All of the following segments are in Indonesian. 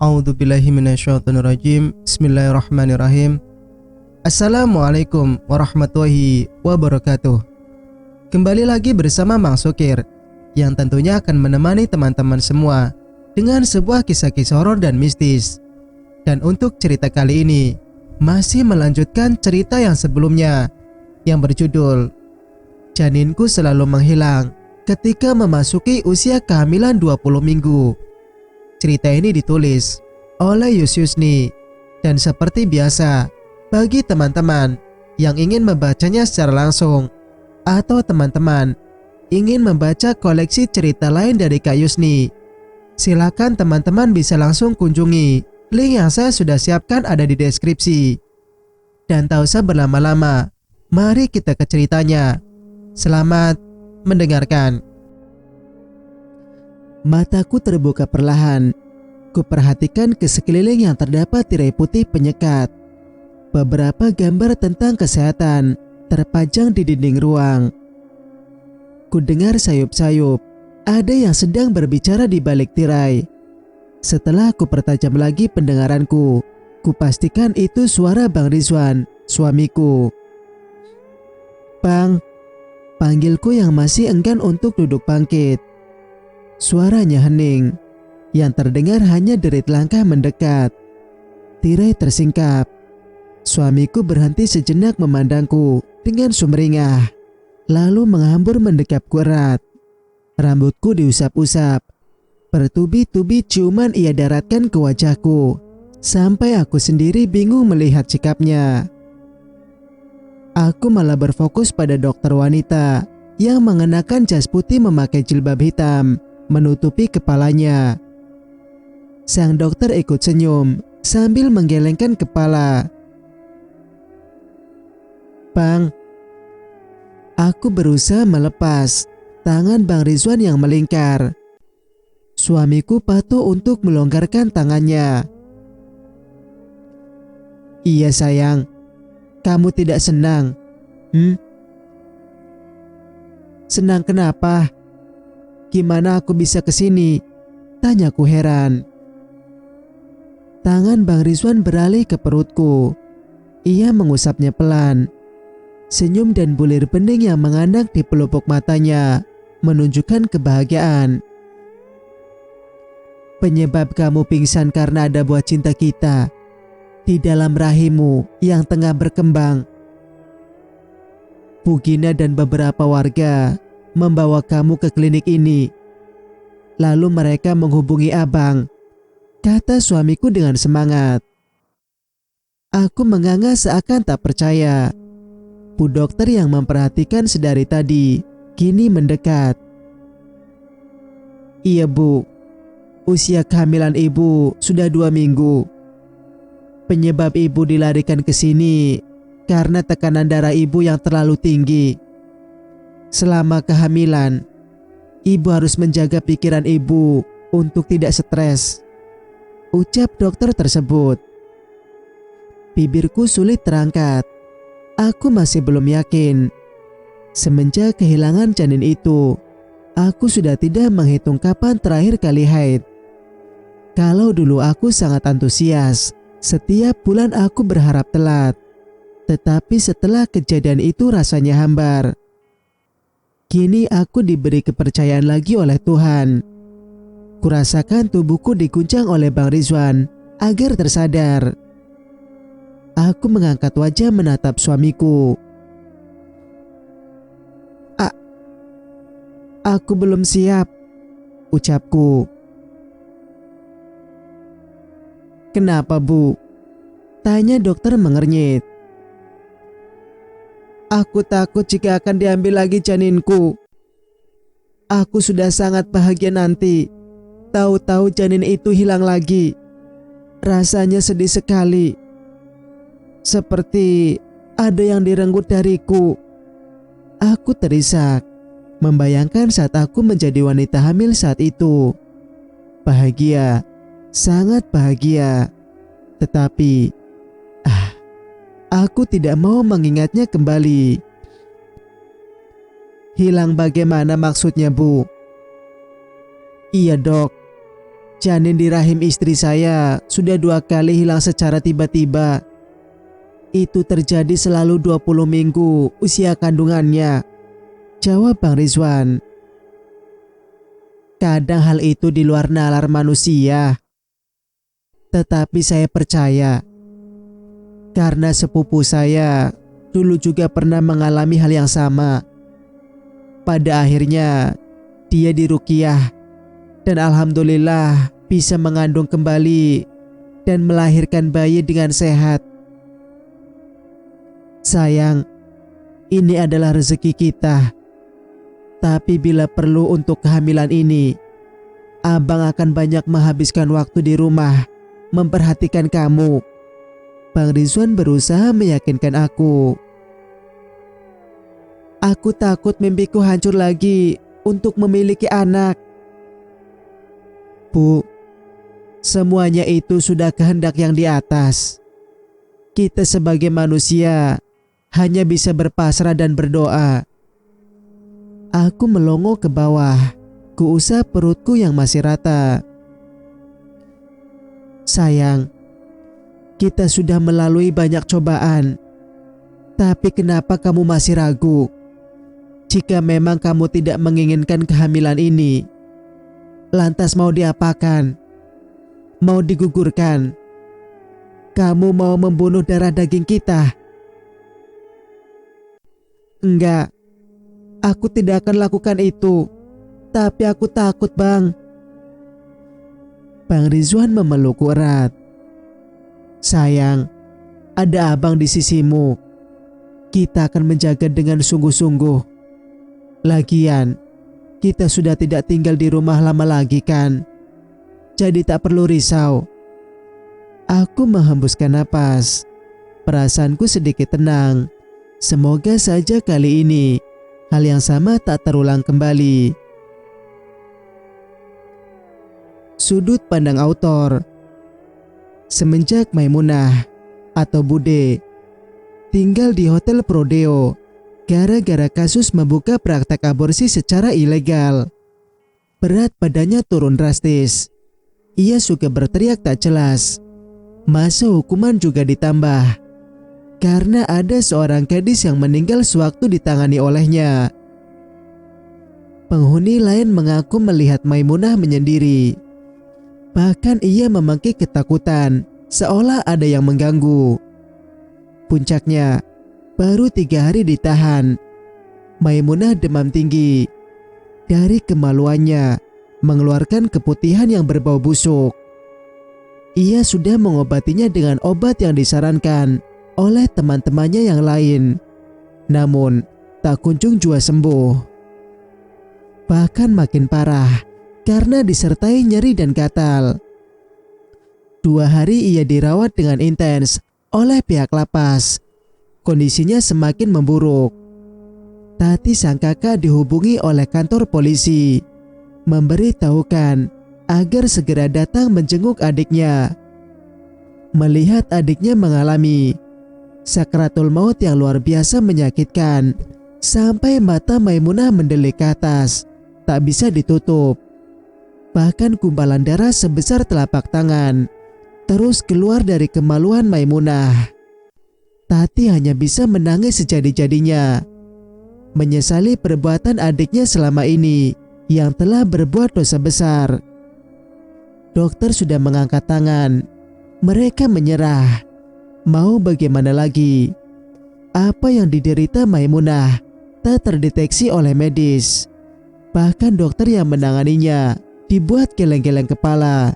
A'udzubillahi minasyaitonirrajim. Bismillahirrahmanirrahim. Assalamualaikum warahmatullahi wabarakatuh. Kembali lagi bersama Mang Sukir, yang tentunya akan menemani teman-teman semua dengan sebuah kisah-kisah horor dan mistis. Dan untuk cerita kali ini masih melanjutkan cerita yang sebelumnya, yang berjudul Janinku Selalu Menghilang Ketika Memasuki Usia Kehamilan 20 Minggu. Cerita ini ditulis oleh Yusyusni, dan seperti biasa, bagi teman-teman yang ingin membacanya secara langsung atau teman-teman ingin membaca koleksi cerita lain dari Kak Yusni, silakan teman-teman bisa langsung kunjungi link yang saya sudah siapkan ada di deskripsi. Dan tak usah berlama-lama, mari kita ke ceritanya. Selamat mendengarkan. Mataku terbuka perlahan. Kuperhatikan ke sekeliling yang terdapat tirai putih penyekat. Beberapa gambar tentang kesehatan terpajang di dinding ruang. Kudengar sayup-sayup, ada yang sedang berbicara di balik tirai. Setelah kupertajam lagi pendengaranku, kupastikan itu suara Bang Rizwan, suamiku. "Bang," panggilku yang masih enggan untuk duduk bangkit. Suaranya hening, yang terdengar hanya derit langkah mendekat. Tirai tersingkap. Suamiku berhenti sejenak memandangku dengan sumringah, lalu menghambur mendekapku erat. Rambutku diusap-usap. Bertubi-tubi ciuman ia daratkan ke wajahku, sampai aku sendiri bingung melihat sikapnya. Aku malah berfokus pada dokter wanita yang mengenakan jas putih memakai jilbab hitam menutupi kepalanya. Sang dokter ikut senyum sambil menggelengkan kepala. "Bang." Aku berusaha melepas tangan Bang Rizwan yang melingkar. Suamiku patuh untuk melonggarkan tangannya. "Iya sayang, kamu tidak senang? Senang kenapa? Gimana aku bisa kesini?" tanyaku heran. Tangan Bang Rizwan beralih ke perutku. Ia mengusapnya pelan. Senyum dan bulir bening yang menganak di pelupuk matanya menunjukkan kebahagiaan. "Penyebab kamu pingsan karena ada buah cinta kita di dalam rahimmu yang tengah berkembang. Bu Gina dan beberapa warga membawa kamu ke klinik ini. Lalu mereka menghubungi abang," kata suamiku dengan semangat. Aku menganga seakan tak percaya. Bu dokter yang memperhatikan sedari tadi kini mendekat. "Iya bu, usia kehamilan ibu sudah 2 minggu. Penyebab ibu dilarikan ke sini karena tekanan darah ibu yang terlalu tinggi. Selama kehamilan, ibu harus menjaga pikiran ibu untuk tidak stres," ucap dokter tersebut. Bibirku sulit terangkat. Aku masih belum yakin. Semenjak kehilangan janin itu, aku sudah tidak menghitung kapan terakhir kali haid. Kalau dulu aku sangat antusias, setiap bulan aku berharap telat. Tetapi setelah kejadian itu rasanya hambar. Kini aku diberi kepercayaan lagi oleh Tuhan. Kurasakan tubuhku diguncang oleh Bang Rizwan agar tersadar. Aku mengangkat wajah menatap suamiku. Aku belum siap," ucapku. "Kenapa bu?" tanya dokter mengernyit. "Aku takut jika akan diambil lagi janinku. Aku sudah sangat bahagia nanti. Tahu-tahu janin itu hilang lagi. Rasanya sedih sekali. Seperti ada yang direnggut dariku." Aku terisak, membayangkan saat aku menjadi wanita hamil saat itu. Bahagia, sangat bahagia. Tetapi, aku tidak mau mengingatnya kembali. "Hilang bagaimana maksudnya bu?" "Iya dok, Janin di rahim istri saya sudah 2 kali hilang secara tiba-tiba. Itu terjadi selalu 20 minggu usia kandungannya, jawab Bang Rizwan. Kadang hal itu di luar nalar manusia. Tetapi saya percaya, karena sepupu saya dulu juga pernah mengalami hal yang sama. Pada akhirnya dia diruqyah dan alhamdulillah bisa mengandung kembali dan melahirkan bayi dengan sehat. Sayang, ini adalah rezeki kita. Tapi bila perlu untuk kehamilan ini, Abang akan banyak menghabiskan waktu di rumah memperhatikan kamu. Bang Rizwan berusaha meyakinkan aku. Aku takut mimpiku hancur lagi untuk memiliki anak. Bu, semuanya itu sudah kehendak yang di atas. Kita sebagai manusia hanya bisa berpasrah dan berdoa. Aku melongo ke bawah, kuusap perutku yang masih rata. Sayang, kita sudah melalui banyak cobaan. Tapi kenapa kamu masih ragu? Jika memang kamu tidak menginginkan kehamilan ini, lantas mau diapakan? Mau digugurkan? Kamu mau membunuh darah daging kita? Enggak, aku tidak akan lakukan itu. Tapi aku takut, Bang. Bang Rizwan memelukku erat. Sayang, ada Abang di sisimu. Kita akan menjaga dengan sungguh-sungguh. Lagian, kita sudah tidak tinggal di rumah lama lagi kan? Jadi tak perlu risau. Aku menghembuskan napas. Perasaanku sedikit tenang. Semoga saja kali ini hal yang sama tak terulang kembali. Sudut pandang autor. Semenjak Maimunah atau Bude tinggal di Hotel Prodeo gara-gara kasus membuka praktek aborsi secara ilegal, berat badannya turun drastis. Ia suka berteriak tak jelas. Masa hukuman juga ditambah karena ada seorang gadis yang meninggal sewaktu ditangani olehnya. Penghuni lain mengaku melihat Maimunah menyendiri. Bahkan ia memangkik ketakutan, seolah ada yang mengganggu. Puncaknya, baru 3 hari ditahan. Maimunah demam tinggi. Dari kemaluannya, mengeluarkan keputihan yang berbau busuk. Ia sudah mengobatinya dengan obat yang disarankan oleh teman-temannya yang lain. Namun, tak kunjung jua sembuh. Bahkan makin parah karena disertai nyeri dan gatal. 2 hari ia dirawat dengan intens oleh pihak lapas. Kondisinya semakin memburuk. Tati sang kakak dihubungi oleh kantor polisi, memberitahukan agar segera datang menjenguk adiknya. Melihat adiknya mengalami sakratul maut yang luar biasa menyakitkan, sampai mata Maimunah mendelik ke atas, tak bisa ditutup. Bahkan gumpalan darah sebesar telapak tangan terus keluar dari kemaluan Maimunah. Tati hanya bisa menangis sejadi-jadinya, menyesali perbuatan adiknya selama ini yang telah berbuat dosa besar. Dokter sudah mengangkat tangan. Mereka menyerah. Mau bagaimana lagi? Apa yang diderita Maimunah tak terdeteksi oleh medis. Bahkan dokter yang menanganinya dibuat geleng-geleng kepala.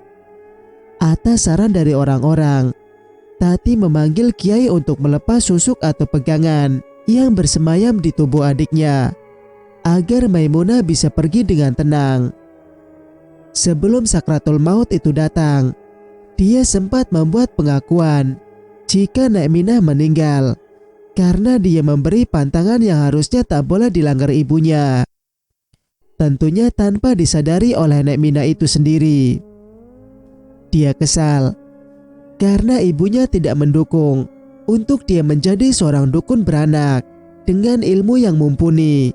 Atas saran dari orang-orang, Tati memanggil kiai untuk melepas susuk atau pegangan yang bersemayam di tubuh adiknya, agar Maimunah bisa pergi dengan tenang. Sebelum sakratul maut itu datang, dia sempat membuat pengakuan jika Nek Minah meninggal karena dia memberi pantangan yang harusnya tak boleh dilanggar ibunya. Tentunya tanpa disadari oleh Nek Minah itu sendiri. Dia kesal karena ibunya tidak mendukung untuk dia menjadi seorang dukun beranak dengan ilmu yang mumpuni.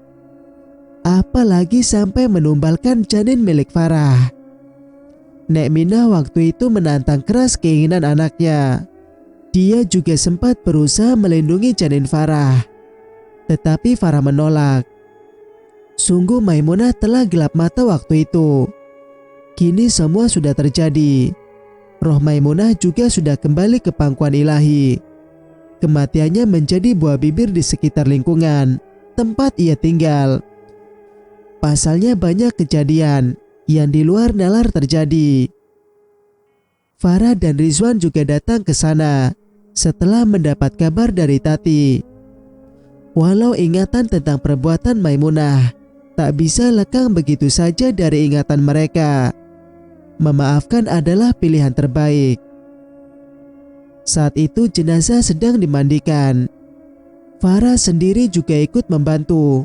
Apalagi sampai menumbalkan janin milik Farah. Nek Minah waktu itu menantang keras keinginan anaknya. Dia juga sempat berusaha melindungi janin Farah, tetapi Farah menolak. Sungguh Maimunah telah gelap mata waktu itu. Kini semua sudah terjadi. Roh Maimunah juga sudah kembali ke pangkuan ilahi. Kematiannya menjadi buah bibir di sekitar lingkungan tempat ia tinggal. Pasalnya banyak kejadian yang di luar nalar terjadi. Farah dan Rizwan juga datang ke sana setelah mendapat kabar dari Tati. Walau ingatan tentang perbuatan Maimunah tak bisa lekang begitu saja dari ingatan mereka, memaafkan adalah pilihan terbaik. Saat itu jenazah sedang dimandikan. Farah sendiri juga ikut membantu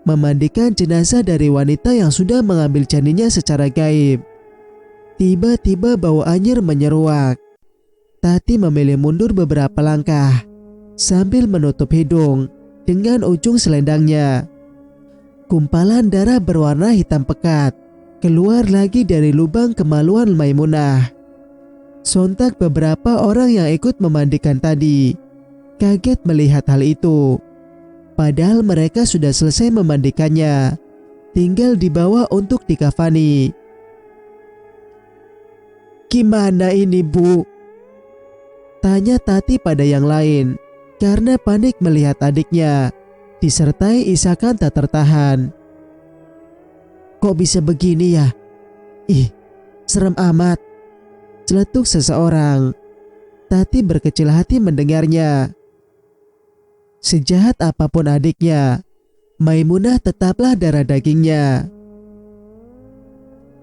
memandikan jenazah dari wanita yang sudah mengambil janinnya secara gaib. Tiba-tiba bau anyir menyeruak. Tati memilih mundur beberapa langkah sambil menutup hidung dengan ujung selendangnya. Gumpalan darah berwarna hitam pekat keluar lagi dari lubang kemaluan Maimunah. Sontak beberapa orang yang ikut memandikan tadi kaget melihat hal itu. Padahal mereka sudah selesai memandikannya, tinggal dibawa untuk dikafani. "Gimana ini, Bu?" tanya Tati pada yang lain karena panik melihat adiknya disertai isakan tak tertahan. "Kok bisa begini ya? Ih, serem amat," celetuk seseorang. Tati berkecil hati mendengarnya. Sejahat apapun adiknya, Maimunah tetaplah darah dagingnya.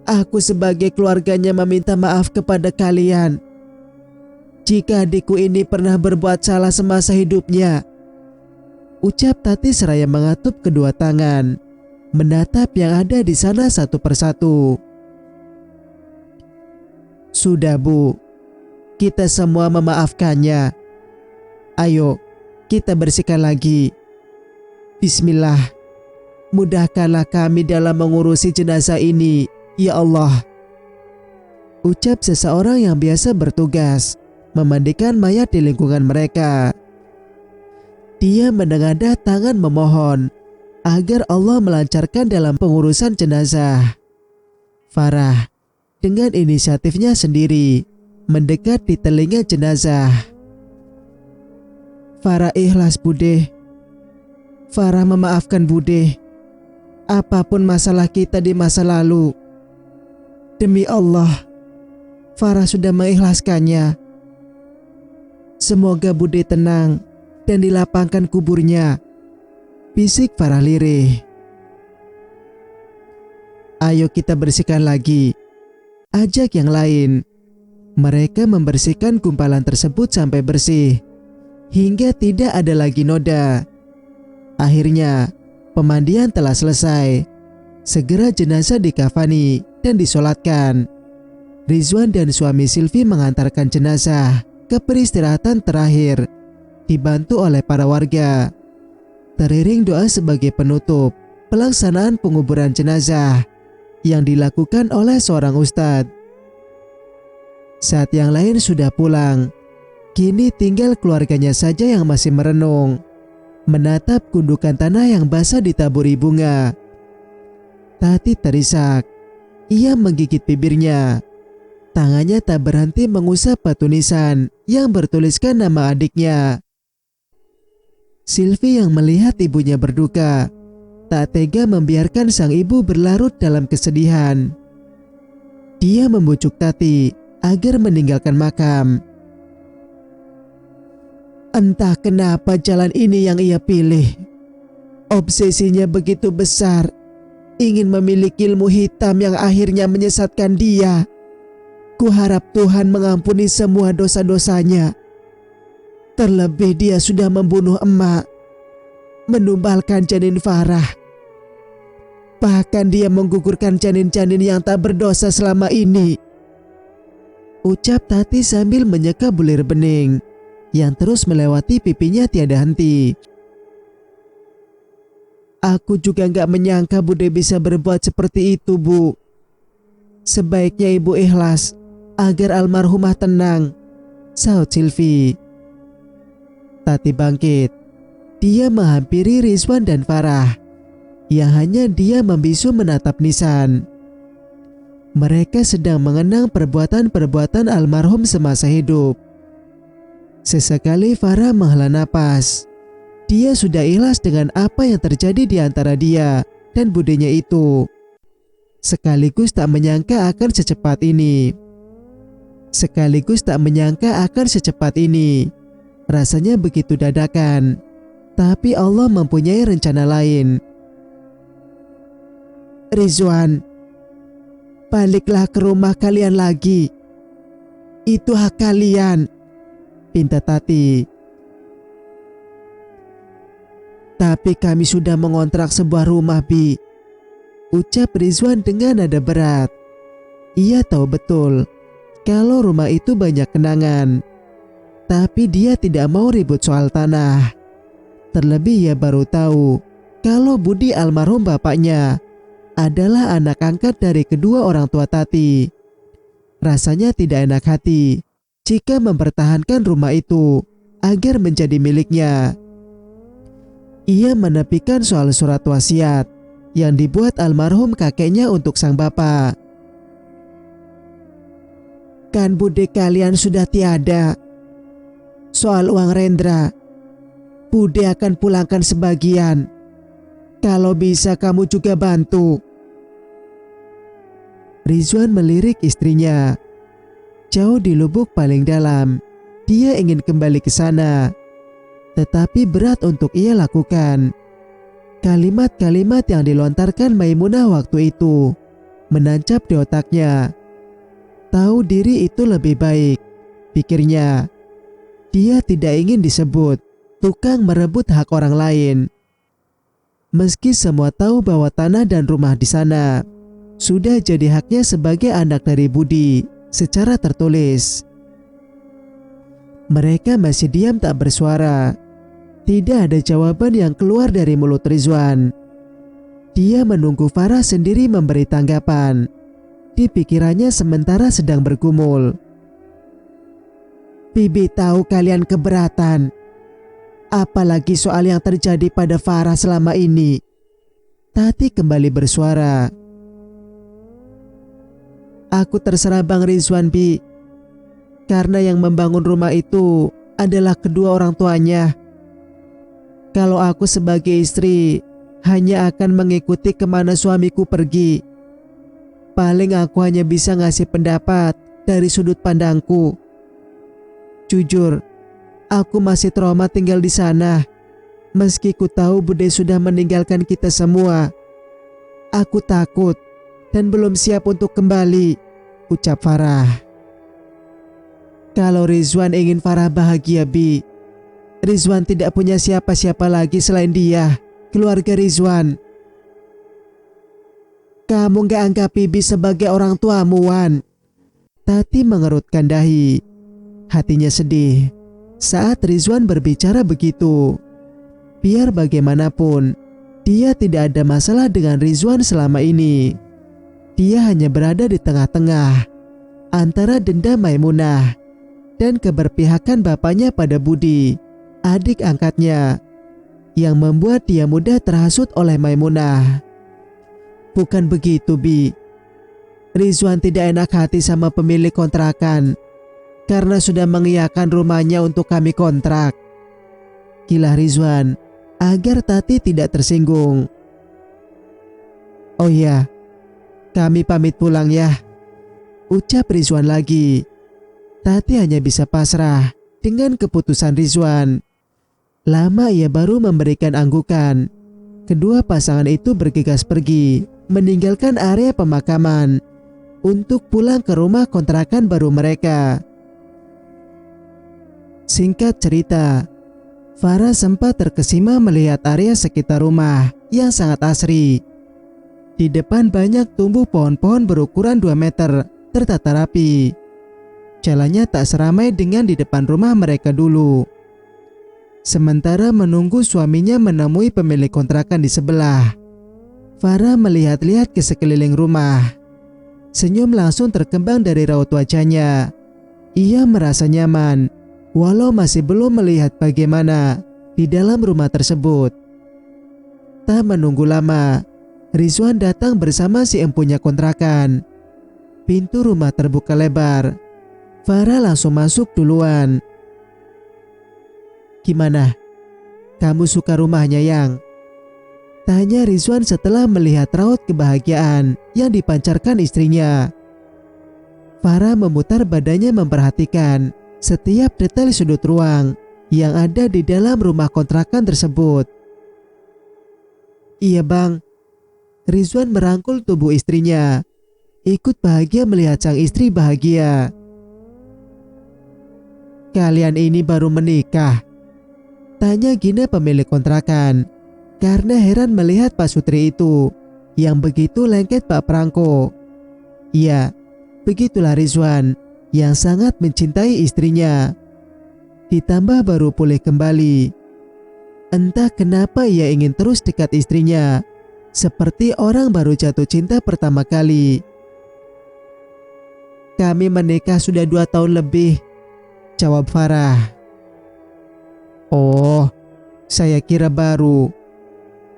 "Aku sebagai keluarganya meminta maaf kepada kalian. Jika adikku ini pernah berbuat salah semasa hidupnya," ucap Tati seraya mengatup kedua tangan, menatap yang ada di sana satu persatu. "Sudah, Bu, kita semua memaafkannya. Ayo, kita bersihkan lagi. Bismillah, mudahkanlah kami dalam mengurusi jenazah ini, ya Allah," ucap seseorang yang biasa bertugas memandikan mayat di lingkungan mereka. Dia menengadah tangan memohon agar Allah melancarkan dalam pengurusan jenazah. Farah dengan inisiatifnya sendiri mendekat di telinga jenazah. "Farah ikhlas, Bude. Farah memaafkan Bude. Apapun masalah kita di masa lalu, demi Allah, Farah sudah mengikhlaskannya. Semoga Bude tenang dan dilapangkan kuburnya," bisik Farah lirih. "Ayo kita bersihkan lagi," ajak yang lain. Mereka membersihkan gumpalan tersebut sampai bersih, hingga tidak ada lagi noda. Akhirnya, pemandian telah selesai. Segera jenazah dikafani dan disolatkan. Rizwan dan suami Silvi mengantarkan jenazah ke peristirahatan terakhir, dibantu oleh para warga. Teriring doa sebagai penutup pelaksanaan penguburan jenazah yang dilakukan oleh seorang ustadz. Saat yang lain sudah pulang, kini tinggal keluarganya saja yang masih merenung, menatap gundukan tanah yang basah ditaburi bunga. Tati terisak. Ia menggigit bibirnya. Tangannya tak berhenti mengusap batu nisan yang bertuliskan nama adiknya. Silvi yang melihat ibunya berduka tak tega membiarkan sang ibu berlarut dalam kesedihan. Dia membujuk Tati agar meninggalkan makam. Entah kenapa jalan ini yang ia pilih. Obsesinya begitu besar, ingin memiliki ilmu hitam yang akhirnya menyesatkan dia. Kuharap Tuhan mengampuni semua dosa-dosanya. Terlebih dia sudah membunuh emak, menumbalkan janin Farah. Bahkan dia menggugurkan janin-janin yang tak berdosa selama ini, ucap Tati sambil menyeka bulir bening yang terus melewati pipinya tiada henti. Aku juga gak menyangka Bude bisa berbuat seperti itu, Bu. Sebaiknya ibu ikhlas agar almarhumah tenang, sahut Silvi. Tati bangkit. Dia menghampiri Rizwan dan Farah, yang hanya dia membisu menatap Nisan. Mereka sedang mengenang perbuatan-perbuatan almarhum semasa hidup. Sesekali Farah menghela napas. Dia sudah ikhlas dengan apa yang terjadi di antara dia dan budenya itu. Sekaligus tak menyangka akan secepat ini. Rasanya begitu dadakan. Tapi Allah mempunyai rencana lain. Rizwan, baliklah ke rumah kalian lagi. Itu hak kalian, pinta Tati. Tapi kami sudah mengontrak sebuah rumah, Bi, ucap Rizwan dengan nada berat. Ia tahu betul kalau rumah itu banyak kenangan. Tapi dia tidak mau ribut soal tanah. Terlebih ia baru tahu kalau Budi almarhum bapaknya adalah anak angkat dari kedua orang tua Tati. Rasanya tidak enak hati jika mempertahankan rumah itu agar menjadi miliknya. Ia menepikan soal surat wasiat yang dibuat almarhum kakeknya untuk sang bapak. Kan bude kalian sudah tiada. Soal uang Rendra, bude akan pulangkan sebagian. Kalau bisa kamu juga bantu. Rizwan melirik istrinya. Jauh di lubuk paling dalam, dia ingin kembali ke sana. Tetapi berat untuk ia lakukan. Kalimat-kalimat yang dilontarkan Maimunah waktu itu menancap di otaknya. Tahu diri itu lebih baik, pikirnya. Dia tidak ingin disebut tukang merebut hak orang lain. Meski semua tahu bahwa tanah dan rumah di sana sudah jadi haknya sebagai anak dari Budi secara tertulis. Mereka masih diam tak bersuara. Tidak ada jawaban yang keluar dari mulut Rizwan. Dia menunggu Farah sendiri memberi tanggapan. Di pikirannya sementara sedang bergumul. Bibi tahu kalian keberatan. Apalagi soal yang terjadi pada Farah selama ini. Tati kembali bersuara. Aku terserah Bang Rizwan, Bi. Karena yang membangun rumah itu adalah kedua orang tuanya. Kalau aku sebagai istri hanya akan mengikuti kemana suamiku pergi. Paling aku hanya bisa ngasih pendapat dari sudut pandangku. Jujur, aku masih trauma tinggal di sana. Meski ku tahu Bude sudah meninggalkan kita semua. Aku takut dan belum siap untuk kembali, ucap Farah. Kalau Rizwan ingin Farah bahagia, Bi, Rizwan tidak punya siapa-siapa lagi selain dia, keluarga Rizwan. Kamu gak anggap Bibi sebagai orang tuamu, Wan? Tati mengerutkan dahi. Hatinya sedih saat Rizwan berbicara begitu. Biar bagaimanapun, dia tidak ada masalah dengan Rizwan selama ini. Dia hanya berada di tengah-tengah antara dendam Maimunah dan keberpihakan bapaknya pada Budi, adik angkatnya, yang membuat dia mudah terhasut oleh Maimunah. Bukan begitu, Bi. Rizwan tidak enak hati sama pemilik kontrakan karena sudah mengiyakan rumahnya untuk kami kontrak. Kilah Rizwan agar Tati tidak tersinggung. Oh iya, kami pamit pulang ya, ucap Rizwan lagi. Tati hanya bisa pasrah dengan keputusan Rizwan. Lama ia baru memberikan anggukan. Kedua pasangan itu bergegas pergi, meninggalkan area pemakaman untuk pulang ke rumah kontrakan baru mereka. Singkat cerita, Farah sempat terkesima melihat area sekitar rumah yang sangat asri. Di depan banyak tumbuh pohon-pohon berukuran 2 meter tertata rapi. Jalannya tak seramai dengan di depan rumah mereka dulu. Sementara menunggu suaminya menemui pemilik kontrakan di sebelah, Farah melihat-lihat ke sekeliling rumah. senyum langsung terkembang dari raut wajahnya. Ia merasa nyaman, walau masih belum melihat bagaimana di dalam rumah tersebut. Tak menunggu lama, Rizwan datang bersama si empunya kontrakan. Pintu rumah terbuka lebar. Farah langsung masuk duluan. "Gimana? Kamu suka rumahnya, Yang?" tanya Rizwan setelah melihat raut kebahagiaan yang dipancarkan istrinya. Farah memutar badannya memperhatikan setiap detail sudut ruang yang ada di dalam rumah kontrakan tersebut. "Iya bang." Rizwan merangkul tubuh istrinya, ikut bahagia melihat sang istri bahagia. "Kalian ini baru menikah?" tanya Gina pemilik kontrakan, karena heran melihat Pak Sutri itu yang begitu lengket bak perangko. "Iya, begitulah Rizwan yang sangat mencintai istrinya. Ditambah baru pulih kembali. Entah kenapa ia ingin terus dekat istrinya, seperti orang baru jatuh cinta pertama kali." "Kami menikah sudah 2 tahun lebih," jawab Farah. "Oh, saya kira baru.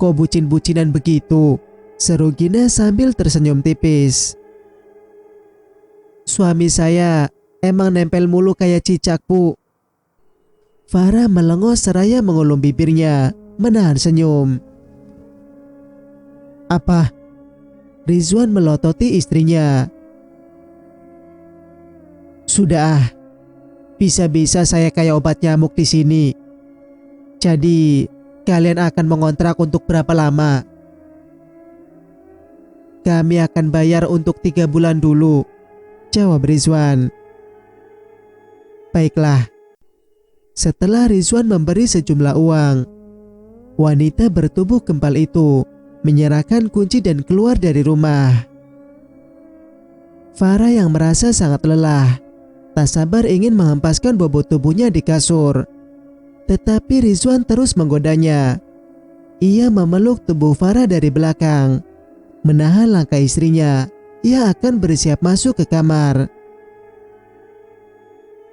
Kok bucin-bucinan begitu?" seru Gina sambil tersenyum tipis. "Suami saya emang nempel mulu kayak cicak, Bu." Farah melengos seraya mengulum bibirnya, menahan senyum. "Apa?" Rizwan melototi istrinya. "Sudah, bisa-bisa saya kayak obat nyamuk di sini. Jadi, kalian akan mengontrak untuk berapa lama?" "Kami akan bayar untuk 3 bulan dulu," jawab Rizwan. "Baiklah." Setelah Rizwan memberi sejumlah uang, wanita bertubuh kempal itu menyerahkan kunci dan keluar dari rumah. Farah yang merasa sangat lelah, tak sabar ingin menghempaskan bobot tubuhnya di kasur. Tetapi Rizwan terus menggodanya. Ia memeluk tubuh Farah dari belakang, menahan langkah istrinya. Ia akan bersiap masuk ke kamar.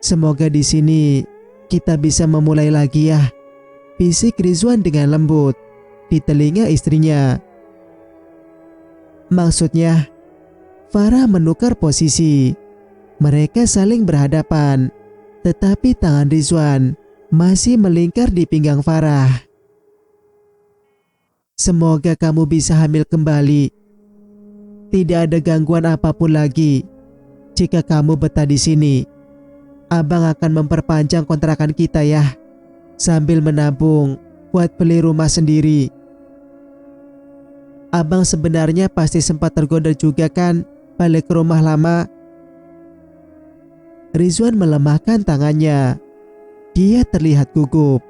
"Semoga di sini kita bisa memulai lagi ya," bisik Rizwan dengan lembut di telinga istrinya. "Maksudnya?" Farah menukar posisi. Mereka saling berhadapan, tetapi tangan Rizwan masih melingkar di pinggang Farah. "Semoga kamu bisa hamil kembali. Tidak ada gangguan apapun lagi. Jika kamu betah di sini, Abang akan memperpanjang kontrakan kita ya, sambil menabung buat beli rumah sendiri. Abang sebenarnya pasti sempat tergoda juga kan balik ke rumah lama." Rizwan melemahkan tangannya. Dia terlihat gugup.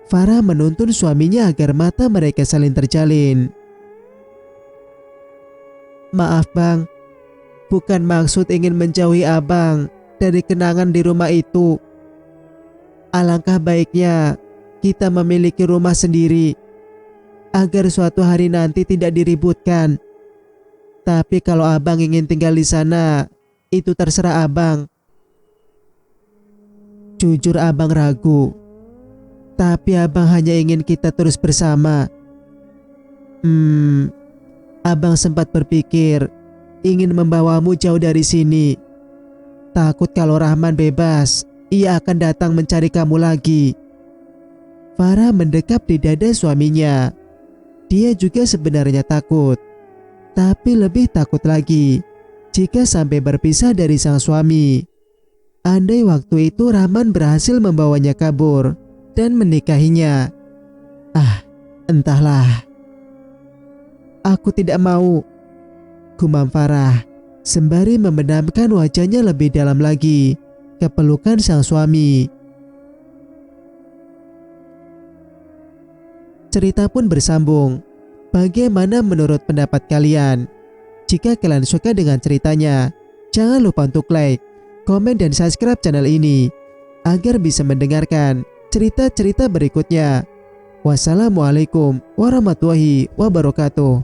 Farah menuntun suaminya agar mata mereka saling terjalin. "Maaf bang, bukan maksud ingin menjauhi abang dari kenangan di rumah itu. Alangkah baiknya kita memiliki rumah sendiri, agar suatu hari nanti tidak diributkan. Tapi kalau abang ingin tinggal di sana, itu terserah abang." "Jujur abang ragu, tapi abang hanya ingin kita terus bersama. Abang sempat berpikir ingin membawamu jauh dari sini. Takut kalau Rahman bebas, ia akan datang mencari kamu lagi." Farah mendekap di dada suaminya. Dia juga sebenarnya takut, tapi lebih takut lagi jika sampai berpisah dari sang suami. Andai waktu itu Rahman berhasil membawanya kabur dan menikahinya. Entahlah. "Aku tidak mau," gumam Farah sembari membenamkan wajahnya lebih dalam lagi ke pelukan sang suami. Cerita pun bersambung. Bagaimana menurut pendapat kalian? Jika kalian suka dengan ceritanya, jangan lupa untuk like, komen, dan subscribe channel ini agar bisa mendengarkan cerita-cerita berikutnya. Wassalamualaikum warahmatullahi wabarakatuh.